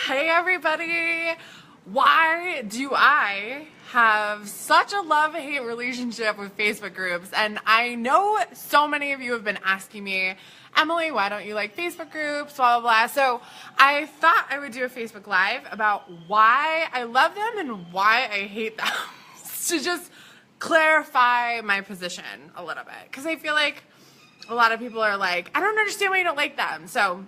Hey everybody! Why do I have such a love-hate relationship with Facebook groups? And I know so many of you have been asking me, Emily, why don't you like Facebook groups, blah, blah, blah. So I thought I would do a Facebook Live about why I love them and why I hate them to just clarify my position a little bit. Because I feel like a lot of people are like, I don't understand why you don't like them. So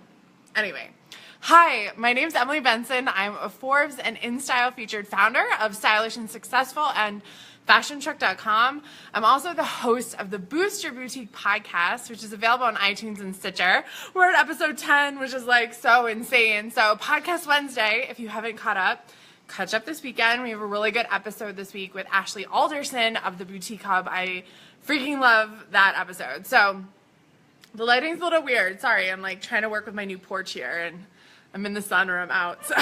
anyway. Hi, my name's Emily Benson. I'm a Forbes and InStyle featured founder of Stylish and Successful and FashionTruck.com. I'm also the host of the Boost Your Boutique podcast, which is available on iTunes and Stitcher. We're at episode 10, which is like so insane. So Podcast Wednesday, if you haven't caught up, catch up this weekend. We have a really good episode this week with Ashley Alderson of the Boutique Hub. I freaking love that episode. So the lighting's a little weird. Sorry, I'm like trying to work with my new porch here and I'm in the sun or I'm out. So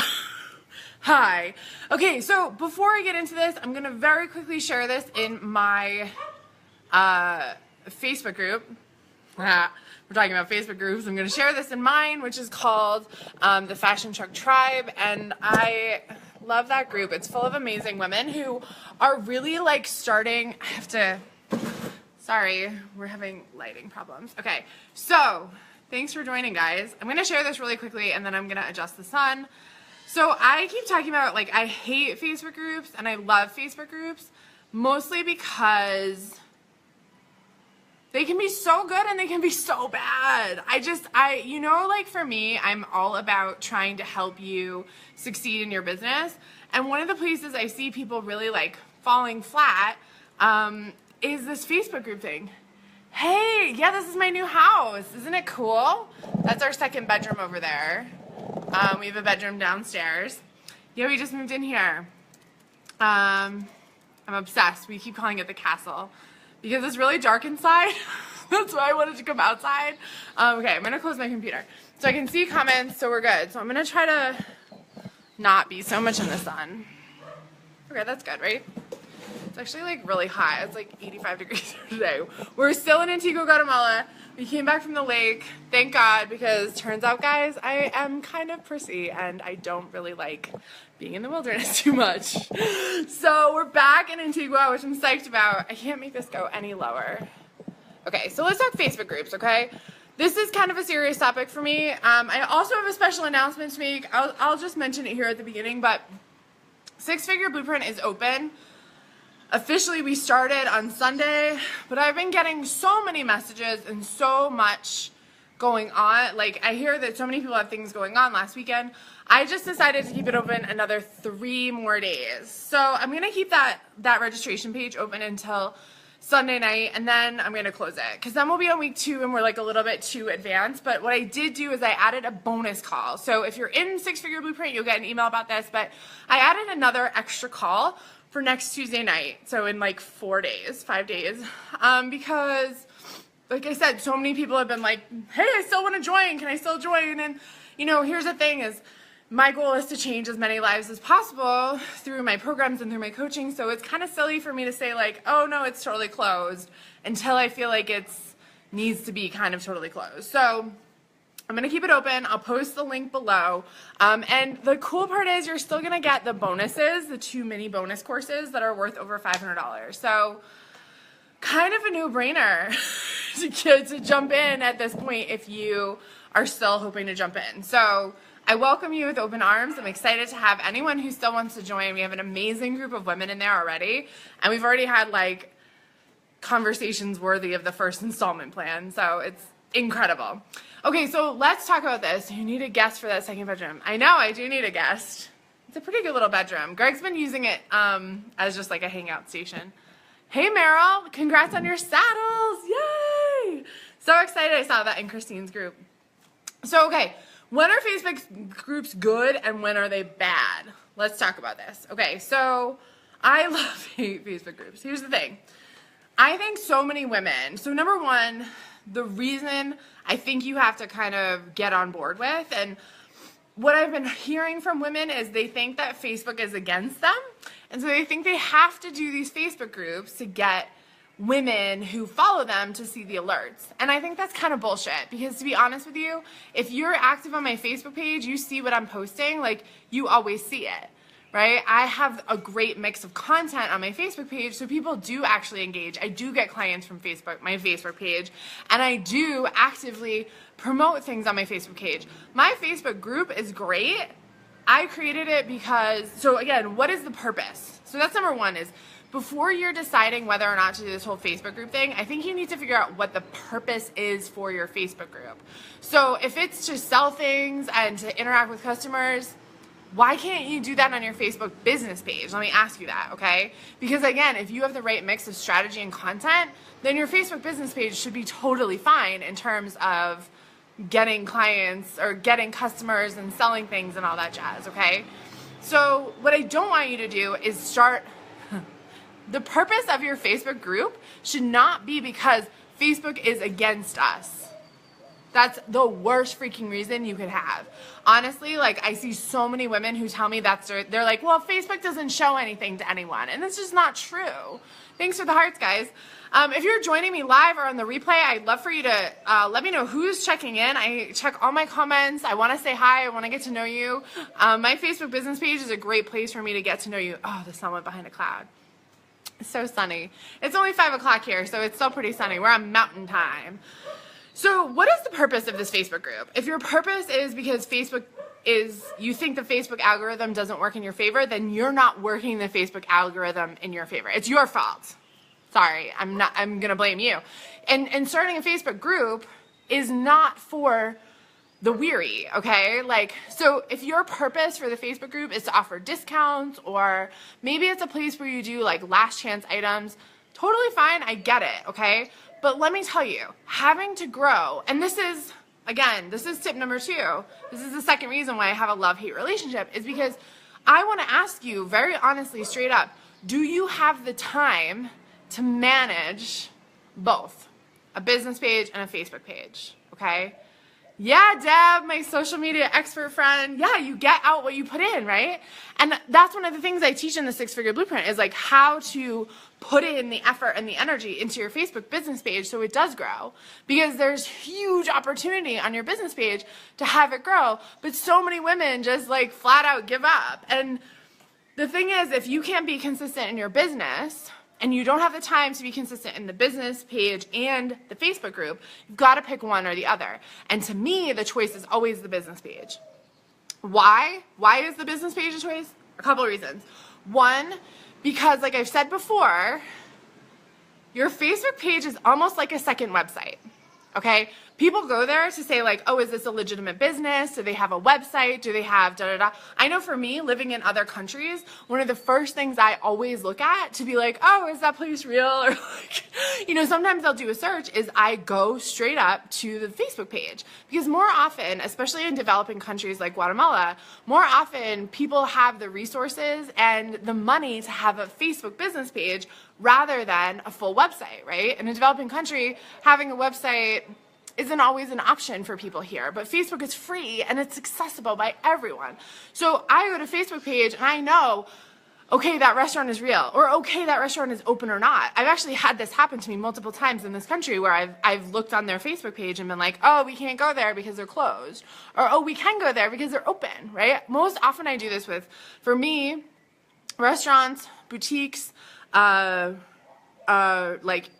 hi. Okay, so before I get into this, I'm going to very quickly share this in my Facebook group. We're talking about Facebook groups. I'm going to share this in mine, which is called the Fashion Truck Tribe. And I love that group. It's full of amazing women who are really like starting. I have to, sorry, we're having lighting problems. Okay, so thanks for joining, guys. I'm going to share this really quickly and then I'm going to adjust the sun. So I keep talking about like I hate Facebook groups and I love Facebook groups mostly because they can be so good and they can be so bad. You know, like for me, I'm all about trying to help you succeed in your business. And one of the places I see people really like falling flat is this Facebook group thing. Hey, yeah, this is my new house. Isn't it cool? That's our second bedroom over there. We have a bedroom downstairs. Yeah, we just moved in here. I'm obsessed. We keep calling it the castle because it's really dark inside. That's why I wanted to come outside. Okay, I'm going to close my computer so I can see comments, so we're good. So I'm going to try to not be so much in the sun. Okay, that's good, right? It's actually like really hot. It's like 85 degrees today. We're still in Antigua, Guatemala. We came back from the lake, thank God, because turns out, guys, I am kind of prissy and I don't really like being in the wilderness too much. So we're back in Antigua, which I'm psyched about. I can't make this go any lower. Okay, so let's talk Facebook groups, okay? This is kind of a serious topic for me. I also have a special announcement to make. I'll just mention it here at the beginning, but Six Figure Blueprint is open. Officially, we started on Sunday, but I've been getting so many messages and so much going on. Like, I hear that so many people have things going on last weekend. I just decided to keep it open another 3 more days. So I'm going to keep that registration page open until Sunday night, and then I'm going to close it. Because then we'll be on week 2, and we're like a little bit too advanced. But what I did do is I added a bonus call. So if you're in Six Figure Blueprint, you'll get an email about this. But I added another extra call for next Tuesday night, so in like 5 days, because like I said, so many people have been like, hey, I still want to join, can I still join? And you know, here's the thing is, my goal is to change as many lives as possible through my programs and through my coaching, so it's kind of silly for me to say like, oh no, it's totally closed, until I feel like it's needs to be kind of totally closed. So I'm going to keep it open. I'll post the link below. And the cool part is you're still going to get the bonuses, the 2 mini bonus courses that are worth over $500. So kind of a no-brainer to jump in at this point if you are still hoping to jump in. So I welcome you with open arms. I'm excited to have anyone who still wants to join. We have an amazing group of women in there already. And we've already had like conversations worthy of the first installment plan. So it's incredible. Okay, so let's talk about this. You need a guest for that second bedroom. I know, I do need a guest. It's a pretty good little bedroom. Greg's been using it as just like a hangout station. Hey, Meryl, congrats on your saddles. Yay! So excited I saw that in Christine's group. So, okay, when are Facebook groups good and when are they bad? Let's talk about this. Okay, so I hate Facebook groups. Here's the thing. I think so many women, so number one, the reason I think you have to kind of get on board with, and what I've been hearing from women is they think that Facebook is against them, and so they think they have to do these Facebook groups to get women who follow them to see the alerts. And I think that's kind of bullshit, because to be honest with you, if you're active on my Facebook page, you see what I'm posting, like you always see it, right? I have a great mix of content on my Facebook page, so people do actually engage. I do get clients from Facebook, my Facebook page, and I do actively promote things on my Facebook page. My Facebook group is great. I created it because, so again, what is the purpose? So that's number one, is before you're deciding whether or not to do this whole Facebook group thing, I think you need to figure out what the purpose is for your Facebook group. So if it's to sell things and to interact with customers, why can't you do that on your Facebook business page? Let me ask you that, okay? Because again, if you have the right mix of strategy and content, then your Facebook business page should be totally fine in terms of getting clients or getting customers and selling things and all that jazz, okay? So what I don't want you to do is start... The purpose of your Facebook group should not be because Facebook is against us. That's the worst freaking reason you could have. Honestly, like I see so many women who tell me they're like, well, Facebook doesn't show anything to anyone. And that's just not true. Thanks for the hearts, guys. If you're joining me live or on the replay, I'd love for you to let me know who's checking in. I check all my comments. I want to say hi. I want to get to know you. My Facebook business page is a great place for me to get to know you. Oh, the sun went behind a cloud. It's so sunny. It's only 5 o'clock here, so it's still pretty sunny. We're on mountain time. So what is the purpose of this Facebook group? If your purpose is because you think the Facebook algorithm doesn't work in your favor, then you're not working the Facebook algorithm in your favor. It's your fault. Sorry, I'm going to blame you. And starting a Facebook group is not for the weary, okay? Like, so if your purpose for the Facebook group is to offer discounts, or maybe it's a place where you do like last chance items, totally fine, I get it, okay? But let me tell you, having to grow, and this is tip number 2. This is the second reason why I have a love-hate relationship, is because I want to ask you very honestly, straight up, do you have the time to manage both a business page and a Facebook page, okay? Yeah, Deb, my social media expert friend. Yeah, you get out what you put in, right? And that's one of the things I teach in the 6-Figure Blueprint, is like how to put in the effort and the energy into your Facebook business page so it does grow. Because there's huge opportunity on your business page to have it grow, but so many women just like flat out give up. And the thing is, if you can't be consistent in your business, and you don't have the time to be consistent in the business page and the Facebook group, you've got to pick one or the other. And to me, the choice is always the business page. Why? Why is the business page a choice? A couple of reasons. One, because like I've said before, your Facebook page is almost like a second website, okay? People go there to say like, oh, is this a legitimate business? Do they have a website? Do they have da-da-da? I know for me, living in other countries, one of the first things I always look at to be like, oh, is that place real? Or like, sometimes I'll do a search, is I go straight up to the Facebook page. Because more often, especially in developing countries like Guatemala, more often people have the resources and the money to have a Facebook business page rather than a full website, right? In a developing country, having a website isn't always an option for people here, but Facebook is free and it's accessible by everyone. So I go to Facebook page and I know, okay, that restaurant is real, or okay, that restaurant is open or not. I've actually had this happen to me multiple times in this country where I've looked on their Facebook page and been like, oh, we can't go there because they're closed, or oh, we can go there because they're open, right? Most often I do this with, for me, restaurants, boutiques, like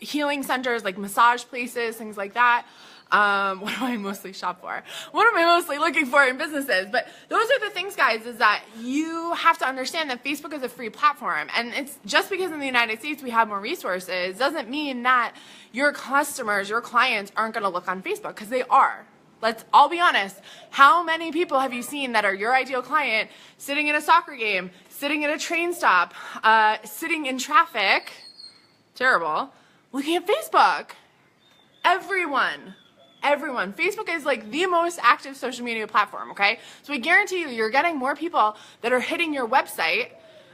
healing centers, like massage places, things like that. What do I mostly shop for? What am I mostly looking for in businesses? But those are the things, guys, is that you have to understand that Facebook is a free platform. And it's just because in the United States we have more resources doesn't mean that your customers, your clients aren't going to look on Facebook, because they are. Let's all be honest. How many people have you seen that are your ideal client sitting in a soccer game, sitting at a train stop, sitting in traffic, terrible, looking at Facebook? Everyone. Facebook is like the most active social media platform, okay? So I guarantee you're getting more people that are hitting your website,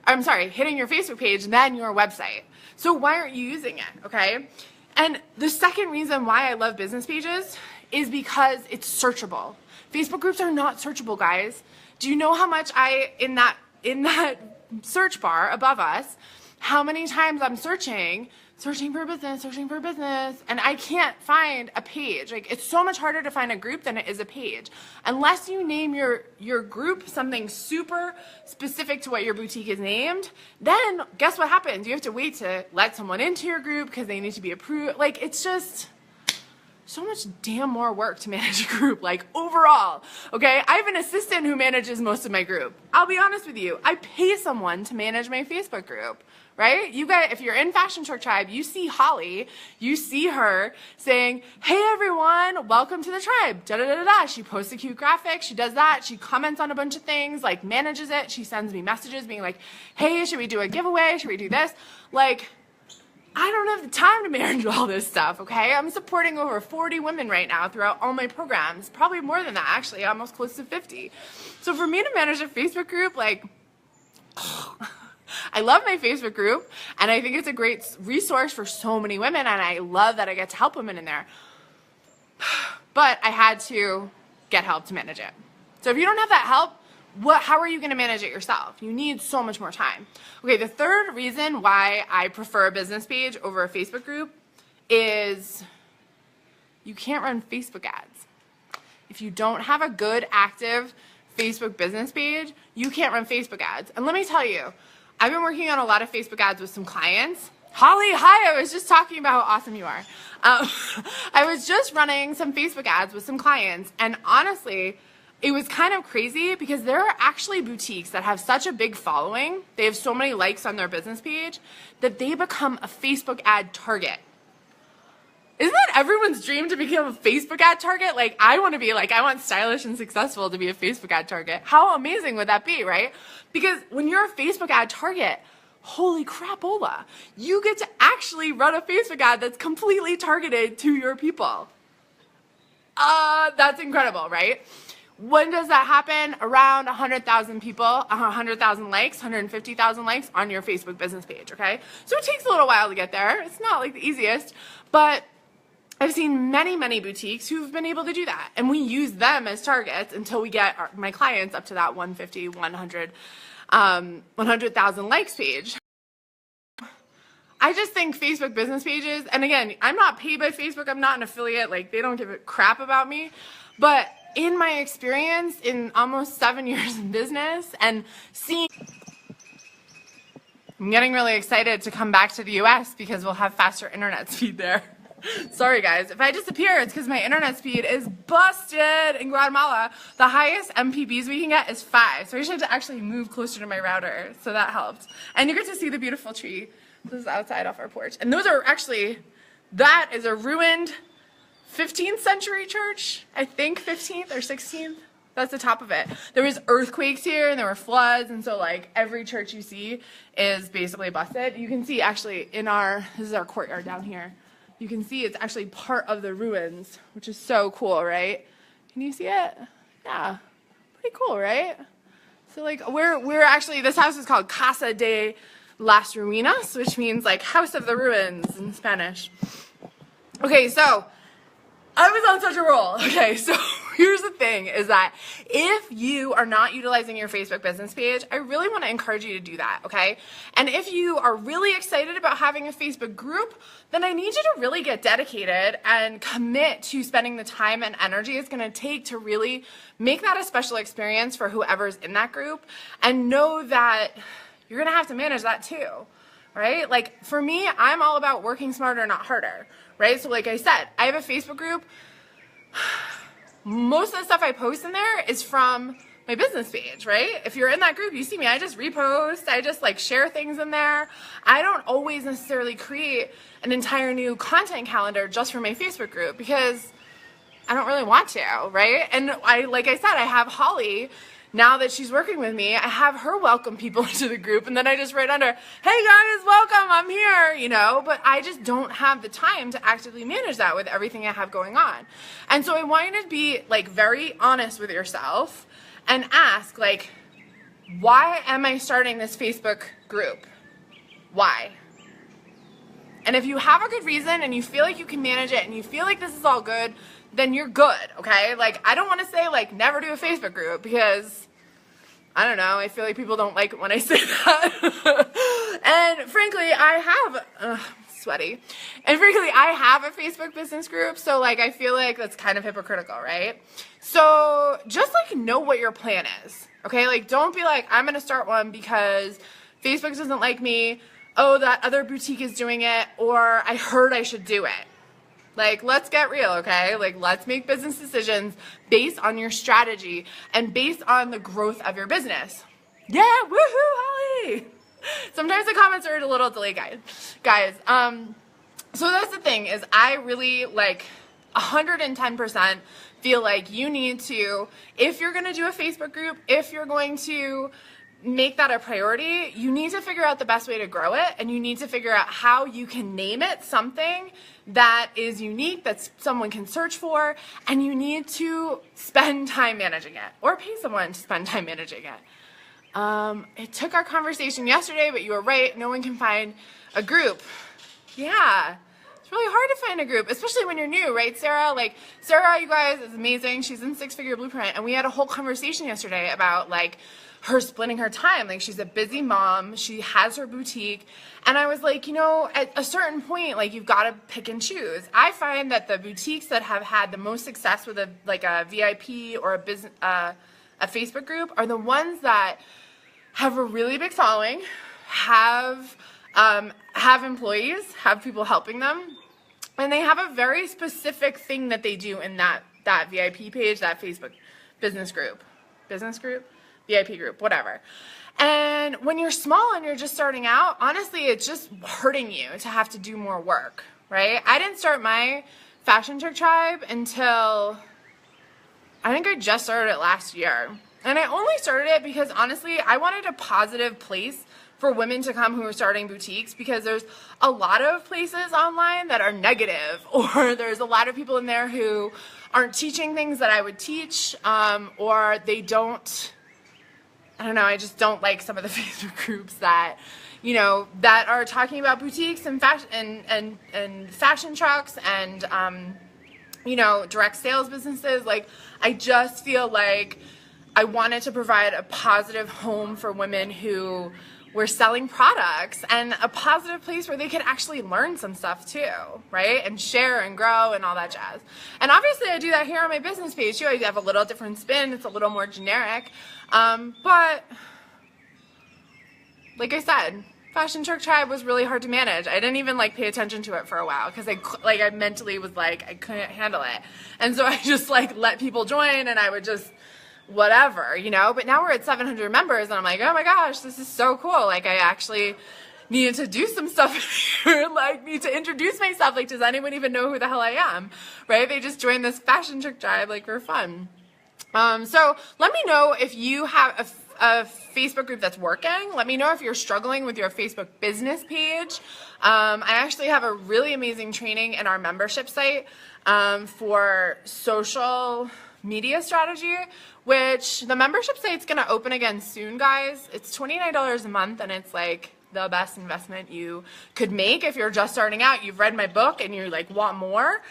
hitting your Facebook page than your website. So why aren't you using it, okay? And the second reason why I love business pages is because it's searchable. Facebook groups are not searchable, guys. Do you know how much in that search bar above us, how many times I'm searching searching for business, and I can't find a page. Like, it's so much harder to find a group than it is a page. Unless you name your group something super specific to what your boutique is named, then guess what happens? You have to wait to let someone into your group because they need to be approved. Like, it's just so much damn more work to manage a group, like, overall, okay? I have an assistant who manages most of my group. I'll be honest with you, I pay someone to manage my Facebook group, right? You guys, if you're in Fashion Truck Tribe, you see Holly, you see her saying, hey everyone, welcome to the tribe, da-da-da-da-da. She posts a cute graphic, she does that, she comments on a bunch of things, like, manages it, she sends me messages being like, hey, should we do a giveaway, should we do this? Like, I don't have the time to manage all this stuff, okay? I'm supporting over 40 women right now throughout all my programs. Probably more than that, actually, almost close to 50. So for me to manage a Facebook group, like, I love my Facebook group, and I think it's a great resource for so many women, and I love that I get to help women in there. But I had to get help to manage it. So if you don't have that help, how are you going to manage it yourself? You need so much more time. Okay, the third reason why I prefer a business page over a Facebook group is you can't run Facebook ads. If you don't have a good, active Facebook business page, you can't run Facebook ads. And let me tell you, I've been working on a lot of Facebook ads with some clients. Holly, hi, I was just talking about how awesome you are. I was just running some Facebook ads with some clients, and honestly, it was kind of crazy because there are actually boutiques that have such a big following, they have so many likes on their business page, that they become a Facebook ad target. Isn't that everyone's dream to become a Facebook ad target? Like, I want Stylish and Successful to be a Facebook ad target. How amazing would that be, right? Because when you're a Facebook ad target, holy crapola, you get to actually run a Facebook ad that's completely targeted to your people. That's incredible, right? When does that happen? Around 100,000 people, 100,000 likes, 150,000 likes on your Facebook business page, okay? So it takes a little while to get there. It's not like the easiest, but I've seen many, many boutiques who've been able to do that. And we use them as targets until we get my clients up to that 150, 100, 100,000 likes page. I just think Facebook business pages, and again, I'm not paid by Facebook, I'm not an affiliate, like, they don't give a crap about me, but in my experience in almost 7 years in business and seeing, I'm getting really excited to come back to the US because we'll have faster internet speed there. Sorry guys, if I disappear, it's because my internet speed is busted in Guatemala. The highest MPBs we can get is 5, so I should actually move closer to my router, so that helped. And you get to see the beautiful tree. This is outside off our porch. And those are actually, that is a ruined 15th century church, I think 15th or 16th. That's the top of it. There was earthquakes here and there were floods, and so like every church you see is basically busted. You can see actually this is our courtyard down here. You can see it's actually part of the ruins, which is so cool, right? Can you see it? Yeah, pretty cool, right? So like we're actually, this house is called Casa de las Ruinas, which means like house of the ruins in Spanish. Okay, so I was on such a roll. Okay, so here's the thing is that if you are not utilizing your Facebook business page, I really want to encourage you to do that, okay? And if you are really excited about having a Facebook group, then I need you to really get dedicated and commit to spending the time and energy it's going to take to really make that a special experience for whoever's in that group, and know that you're going to have to manage that too, right? Like for me, I'm all about working smarter, not harder, right? So like I said, I have a Facebook group. Most of the stuff I post in there is from my business page, right? If you're in that group, you see me, I just repost, I just like share things in there. I don't always necessarily create an entire new content calendar just for my Facebook group because I don't really want to, right? And like I said, I have Holly. Now that she's working with me, I have her welcome people into the group, and then I just write under, hey guys, welcome, I'm here, you know, but I just don't have the time to actively manage that with everything I have going on. And so I want you to be like very honest with yourself and ask like, why am I starting this Facebook group? Why? And if you have a good reason and you feel like you can manage it and you feel like this is all good, then you're good, okay? Like, I don't want to say, like, never do a Facebook group because, I don't know, I feel like people don't like it when I say that. And frankly, I have sweaty. And frankly, I have a Facebook business group, so like I feel like that's kind of hypocritical, right? So just like know what your plan is, okay? Like don't be like, I'm gonna start one because Facebook doesn't like me, oh, that other boutique is doing it, or I heard I should do it. Like, let's get real, okay? Like, let's make business decisions based on your strategy and based on the growth of your business. Yeah, woohoo, Holly! Sometimes the comments are a little delayed, guys. So that's the thing is I really, like, 110% feel like you need to, if you're going to do a Facebook group, if you're going to make that a priority, you need to figure out the best way to grow it, and you need to figure out how you can name it something that is unique, that someone can search for, and you need to spend time managing it or pay someone to spend time managing it. It took our conversation yesterday, but you were right, no one can find a group. Yeah, it's really hard to find a group, especially when you're new, right, Sarah? Like, Sarah, you guys, is amazing. She's in Six Figure Blueprint, and we had a whole conversation yesterday about, like, her splitting her time. Like, she's a busy mom, she has her boutique, and I was like, you know, at a certain point, like, you've got to pick and choose. I find that the boutiques that have had the most success with a VIP or a business, a Facebook group are the ones that have a really big following, have employees, have people helping them, and they have a very specific thing that they do in that VIP page, that Facebook business group, VIP group, whatever. And when you're small and you're just starting out, honestly, it's just hurting you to have to do more work, right? I didn't start my Fashion Trick Tribe until, I think I just started it last year. And I only started it because, honestly, I wanted a positive place for women to come who are starting boutiques, because there's a lot of places online that are negative, or there's a lot of people in there who aren't teaching things that I would teach, or they don't, I don't know, I just don't like some of the Facebook groups that, you know, that are talking about boutiques and fashion and fashion trucks and, you know, direct sales businesses. Like, I just feel like I wanted to provide a positive home for women who were selling products, and a positive place where they could actually learn some stuff too, right? And share and grow and all that jazz. And obviously I do that here on my business page too. I have a little different spin. It's a little more generic. But like I said, Fashion Trick Tribe was really hard to manage. I didn't even like pay attention to it for a while because I mentally was like, I couldn't handle it. And so I just like let people join, and I would just whatever, you know. But now we're at 700 members, and I'm like, oh my gosh, this is so cool. Like, I actually needed to do some stuff here, like need to introduce myself. Like, does anyone even know who the hell I am, right? They just joined this Fashion Trick Tribe like for fun. So let me know if you have a Facebook group that's working. Let me know if you're struggling with your Facebook business page. I actually have a really amazing training in our membership site for social media strategy, which the membership site's going to open again soon, guys. It's $29 a month, and it's like the best investment you could make if you're just starting out. You've read my book and you like want more.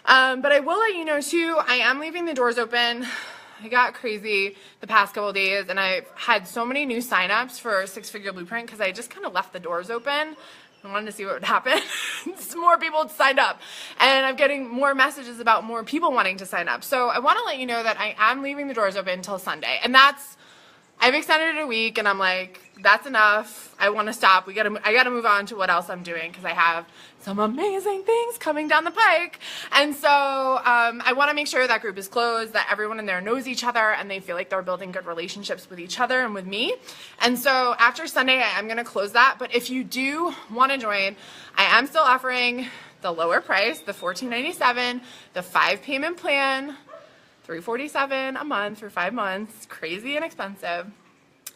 But I will let you know too, I am leaving the doors open. I got crazy the past couple of days, and I've had so many new signups for Six Figure Blueprint because I just kind of left the doors open. I wanted to see what would happen. Some more people signed up, and I'm getting more messages about more people wanting to sign up. So I want to let you know that I am leaving the doors open until Sunday, and I've extended it a week, and I'm like, that's enough. I want to stop. I gotta move on to what else I'm doing, because I have some amazing things coming down the pike. And so I want to make sure that group is closed, that everyone in there knows each other, and they feel like they're building good relationships with each other and with me. And so after Sunday, I am going to close that. But if you do want to join, I am still offering the lower price, the $14.97, the 5 payment plan, $347 a month for 5 months. Crazy inexpensive.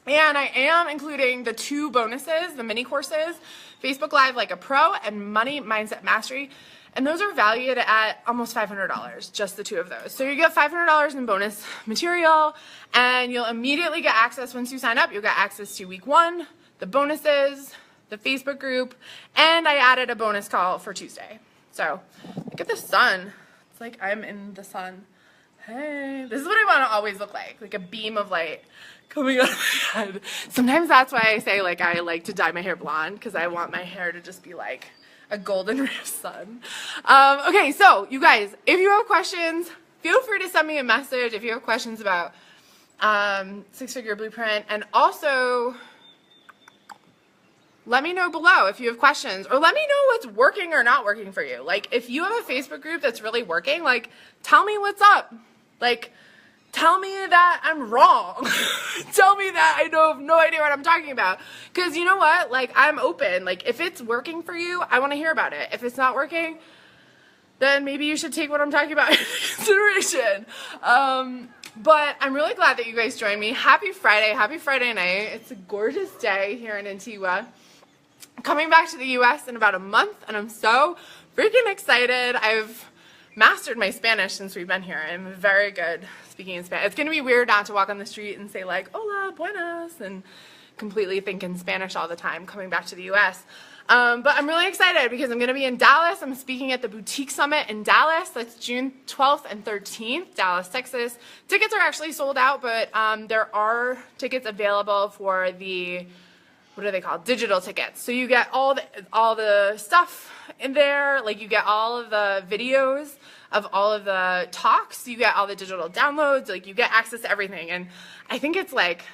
And I am including the 2 bonuses, the mini courses, Facebook Live Like a Pro and Money Mindset Mastery. And those are valued at almost $500, just the 2 of those. So you get $500 in bonus material, and you'll immediately get access once you sign up. You'll get access to week 1, the bonuses, the Facebook group, and I added a bonus call for Tuesday. So look at the sun. It's like I'm in the sun. Hey, this is what I want to always look like a beam of light coming out of my head. Sometimes that's why I say, like, I like to dye my hair blonde, because I want my hair to just be like a golden ray of sun. Okay, so you guys, if you have questions, feel free to send me a message if you have questions about six-figure blueprint, and also let me know below if you have questions, or let me know what's working or not working for you. Like, if you have a Facebook group that's really working, like, tell me what's up. Like, tell me that I'm wrong. Tell me that I have no idea what I'm talking about. Because you know what? Like, I'm open. Like, if it's working for you, I want to hear about it. If it's not working, then maybe you should take what I'm talking about into consideration. But I'm really glad that you guys joined me. Happy Friday. Happy Friday night. It's a gorgeous day here in Antigua. I'm coming back to the U.S. in about a month, and I'm so freaking excited. I've mastered my Spanish since we've been here. I'm very good speaking in Spanish. It's going to be weird not to walk on the street and say, like, hola, buenas, and completely think in Spanish all the time coming back to the U.S. But I'm really excited because I'm going to be in Dallas. I'm speaking at the Boutique Summit in Dallas. That's June 12th and 13th, Dallas, Texas. Tickets are actually sold out, but there are tickets available for the, what are they called? Digital tickets. So you get all the stuff in there. Like, you get all of the videos of all of the talks. You get all the digital downloads. Like, you get access to everything. And I think it's like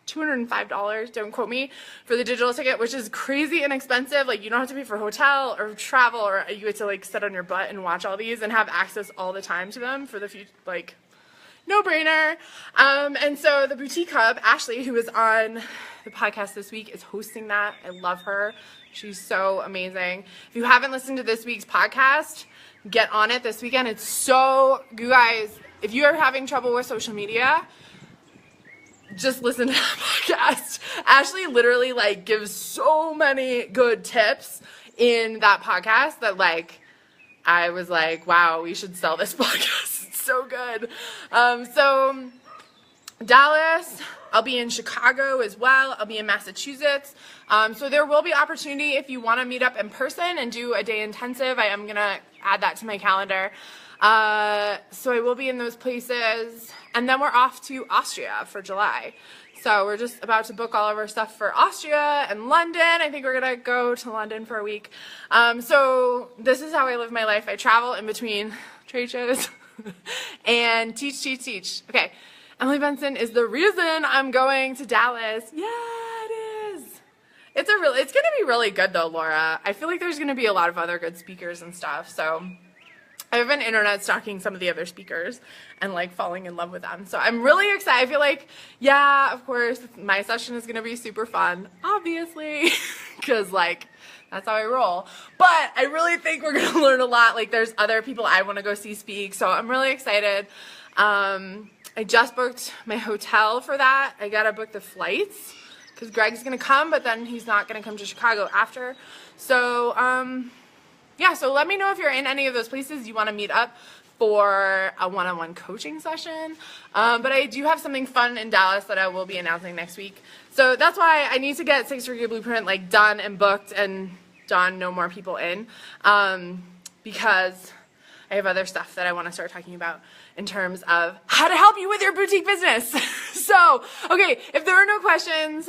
$205, don't quote me, for the digital ticket, which is crazy inexpensive. Like, you don't have to pay for hotel or travel, or you get to like sit on your butt and watch all these and have access all the time to them for the future. Like, no brainer. And so the Boutique Hub, Ashley, who was on the podcast this week, is hosting that. I love her. She's so amazing. If you haven't listened to this week's podcast, get on it this weekend. It's so, you guys, if you are having trouble with social media, just listen to that podcast. Ashley literally like gives so many good tips in that podcast that like I was like, wow, we should sell this podcast. It's so good. So Dallas, I'll be in Chicago as well. I'll be in Massachusetts. So there will be opportunity if you want to meet up in person and do a day intensive. I am going to add that to my calendar. So I will be in those places, and then we're off to Austria for July. So we're just about to book all of our stuff for Austria and London. I think we're gonna go to London for a week. So this is how I live my life. I travel in between trade shows and teach. Okay, Emily Benson is the reason I'm going to Dallas. Yeah, it is. It's gonna be really good though, Laura. I feel like there's gonna be a lot of other good speakers and stuff. So I've been internet stalking some of the other speakers and like falling in love with them. So I'm really excited. I feel like, yeah, of course, my session is going to be super fun, obviously, because like that's how I roll. But I really think we're going to learn a lot. Like, there's other people I want to go see speak. So I'm really excited. I just booked my hotel for that. I got to book the flights because Greg's going to come, but then he's not going to come to Chicago after. So, yeah, so let me know if you're in any of those places you want to meet up for a one-on-one coaching session. But I do have something fun in Dallas that I will be announcing next week. So that's why I need to get six-figure blueprint like done and booked and done, no more people in, because I have other stuff that I want to start talking about in terms of how to help you with your boutique business. So, okay, if there are no questions,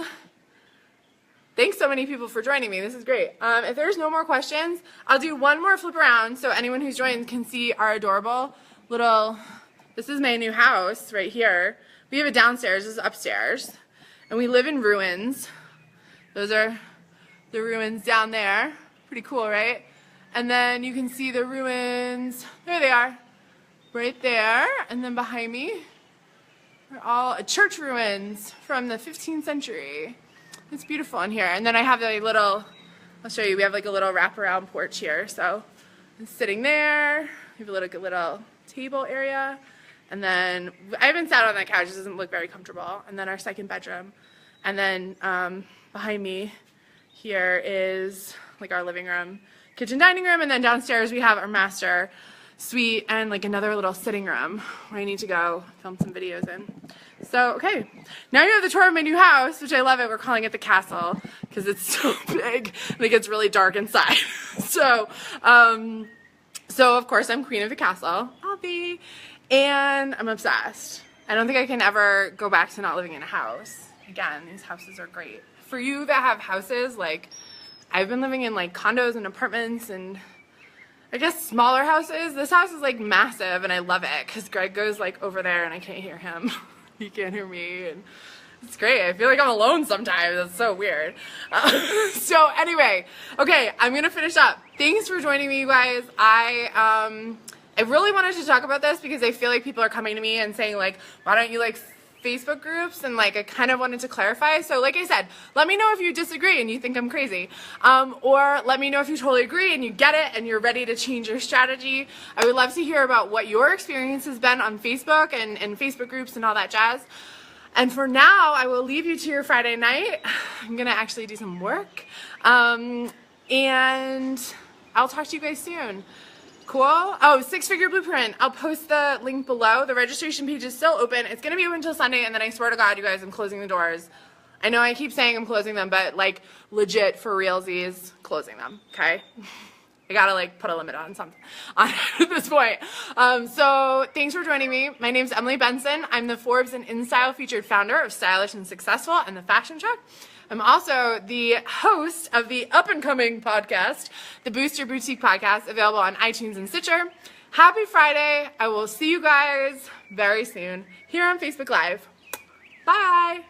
thanks so many people for joining me. This is great. If there's no more questions, I'll do one more flip around so anyone who's joined can see our adorable little, this is my new house right here. We have a downstairs, this is upstairs, and we live in ruins. Those are the ruins down there. Pretty cool, right? And then you can see the ruins, there they are, right there. And then behind me are all church ruins from the 15th century. It's beautiful in here. And then I have a little, I'll show you, we have like a little wraparound porch here. So I'm sitting there, we have a little table area. And then I haven't sat on that couch, it doesn't look very comfortable. And then our second bedroom. And then behind me here is like our living room, kitchen, dining room. And then downstairs we have our master suite and like another little sitting room where I need to go film some videos in. So, okay, now you have the tour of my new house, which I love it. We're calling it the castle because it's so big and it gets really dark inside. So of course I'm queen of the castle. I'll be, and I'm obsessed. I don't think I can ever go back to not living in a house. Again, these houses are great. For you that have houses, like, I've been living in like condos and apartments and I guess smaller houses. This house is like massive and I love it because Greg goes like over there and I can't hear him. He can't hear me and it's great. I feel like I'm alone sometimes. It's so weird. So anyway, okay, I'm gonna finish up. Thanks for joining me, you guys. I really wanted to talk about this because I feel like people are coming to me and saying like, why don't you like Facebook groups, and like I kind of wanted to clarify. So like I said, let me know if you disagree and you think I'm crazy, or let me know if you totally agree and you get it and you're ready to change your strategy. I would love to hear about what your experience has been on Facebook and Facebook groups and all that jazz. And for now, I will leave you to your Friday night. I'm gonna actually do some work, and I'll talk to you guys soon. Cool. Oh, 6-figure blueprint. I'll post the link below. The registration page is still open. It's going to be open until Sunday, and then I swear to God, you guys, I'm closing the doors. I know I keep saying I'm closing them, but like legit for realsies, closing them, okay? I gotta like put a limit on something at this point. So thanks for joining me. My name's Emily Benson. I'm the Forbes and InStyle featured founder of Stylish and Successful and the Fashion Truck. I'm also the host of the up-and-coming podcast, the Booster Boutique Podcast, available on iTunes and Stitcher. Happy Friday. I will see you guys very soon here on Facebook Live. Bye.